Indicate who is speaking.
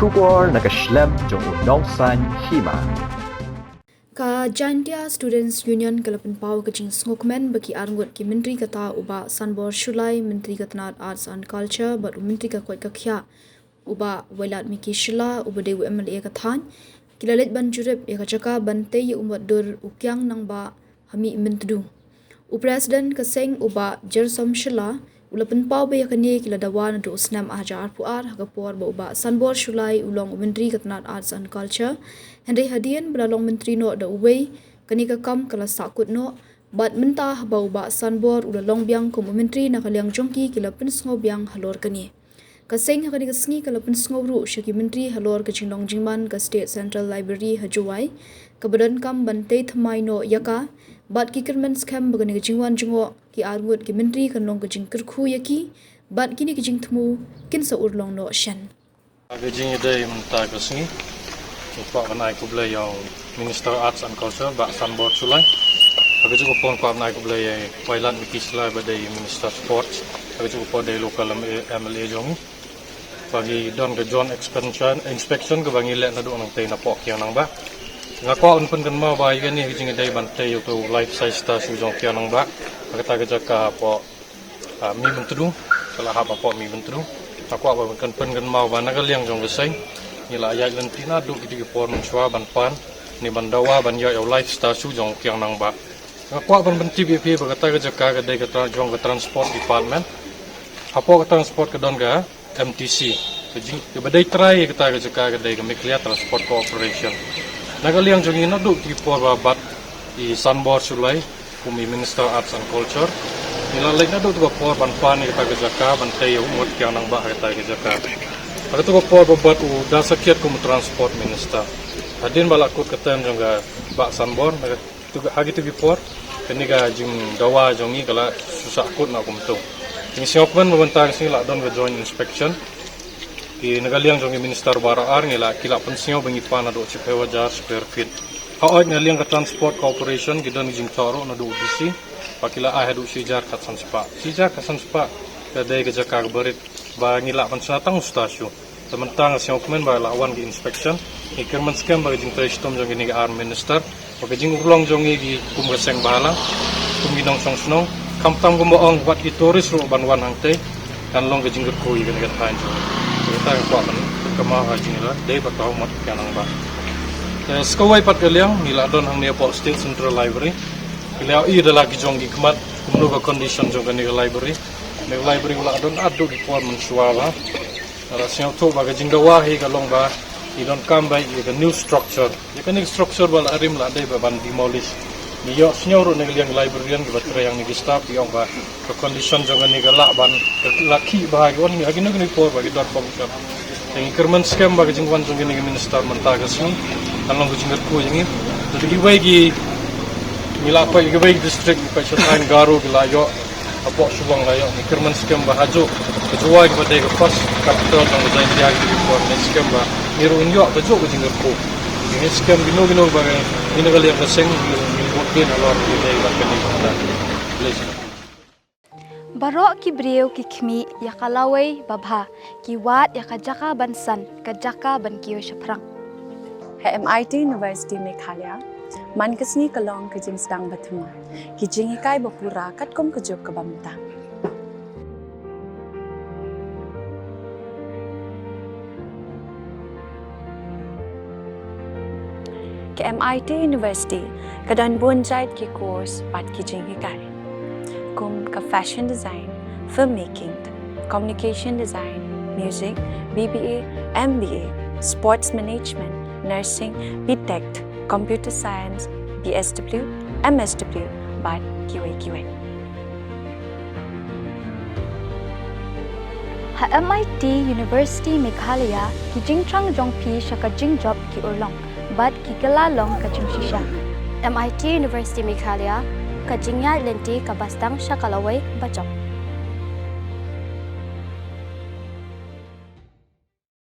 Speaker 1: Shubor nakaslem jong unongsan Hima.
Speaker 2: Ka Jantia Students Union kalapan pau kajing Sngewkmen bagi arngut ki menteri kata uba Sanbor Shulai menteri katanat Arts and Culture but menteri ka koi kakya uba Wailad miki shila uba dewi MLA kathan kilalit ban Jurip Ïaka Jaka ban te Motdur Kiang Nangbah hami Motdur President kaseng uba Jersom shila ulapan pau be yakani kila dawan do snam ajar puar hagapor ba uba Sanbor Shulai ulong menteri katanat Arts and Culture Henry hadian belalong menteri no da uway kani ka kam kala sakut no bat mentah ba uba Sanbor ulalong biang ko menteri na kaliang jongki kila pensngo biang halor kani kaseng kani kasngi kala pensngo ru syaki menteri halor ka jinglong jingman ka State Central Library hajuai ka badan kam bante thamai no Ïaka bat ki kermen scam bagani ka jingwan jingo ki argut ki menteri kan long ka jing kerkhu yaki bat kini ka jing thmu kin sa urlong no shan
Speaker 3: Agajing day mentah kasngi Pak naik ke belayang Minister Arts and Culture Bak Sanbor Shulai. Aku juga pun kuat naik ke belayang Wailad Mikislah badai Minister Sports. Aku juga pun dari lokal MLA jongi. Bagi don ke John inspection ke bangi lek nadu nang tei napok Kiang Nangbah. Ngaku on pun kan mau bayi kan ni hijing day bantai itu life size star sujong Kiang Nangbah. Kata ke Jaka po mi Motdur salah apa po mi Motdur. Aku apa kan pun kan mau bana kaliang jong besai. Nila ayat lentina duk di por menchua ban pan ni bandawa ban ya lifestyle su jong Kiang Nangbah ngakwa ban benti BP berkata ke Jaka ke dai ke jong ke transport department apo ke transport ke don ga MTC ke badai try kata ke Jaka ke dai ke Miklia Transport Corporation nagaliang jong ina duk di por babat di Sanbor Shulai kumi Minister Arts and Culture nila lek na duk di por ban pan kata ke Jaka ban tei umut Kiang Nangbah kata ke Jaka Aku tu bapa babat dah sakit kum transport minister. Hadin balak kut keten jongga bak Sanbor. Tu hagi tu bipor. Kini ga jing dawa jongi kala susah kut nak kum tu. Jing Sngewkmen membentang sini lak don ke joint inspection. Ki negaliang jongi minister barar ni lak kilap pensio bengipan ado cipe wajar square feet. Haoi ngaliang ke transport corporation gidan jing toro nado DC. Pakila adu sijar katsan sepak. Sijar katsan sepak. Kadai ke Jaka berit ba ngilak pensenatang stasiun. Tementang Sngewkmen ba lawan di inspection. Ikirman scam ba jing trestom jong ini arm minister. Ba jing ulong jong gi kum reseng balang. Kum ginong song snong. Kamtam gumboong buat ki turis ru banwan hangte. Kan long jing gerku i kan tain jong. Kita ko ban kama ha jing la dei ba tahu mat kanang ba. Skawai pat kaliang nila don hang ne po State Central Library. Kaliau i adalah ki jong gi kemat kumno ba condition jong kan library. Library ulah don adu di puan mensuara. Rasanya tu bagai jingdawa hi kalong ba idon kambai i new structure. Ia kan structure bal arim la dai ban demolish. Ni yo senyor ne liang librarian ke batre yang ni staff yang ba ke condition jangan ni galak ban laki bahagi on ni agin ni por bagi dot function. Yang kerman scam bagai jingwan jong ni minister mentah kesini. Kalong ke jingger ku yang ni. Jadi gi nila pa gi district pa satain garu gila yo apa subang layak ni kerman scam bahaju kejuai kepada ke first capital yang design dia di port ni scam bah niru unjuk baju ke jingger ko ini scam gino bagai ini kali yang keseng ni mungkin alor di daerah kini please
Speaker 4: Barok ki breu ki khmi Ïaka lawai babha ki wat Ïaka Jaka bansan ka Jaka ban kiyo shaprang
Speaker 5: MIT University Meghalaya man kesni kalong ke jing sedang bertemu ki jing ikai bapura kat kom kejuk ke bamtang ke MIT University kadan bonjait ki course pat ki jing ikai kum ka fashion design filmmaking communication design music BBA MBA sports management nursing BTech Computer Science, BSW, MSW, but QA.
Speaker 4: Ha MIT University Meghalaya ki jingtrang jongpi shaka jingjop ki urlong, but ki galalong ka jingshisha.
Speaker 6: MIT University Meghalaya ka jingya lenti ka bastang shakalaway bachok.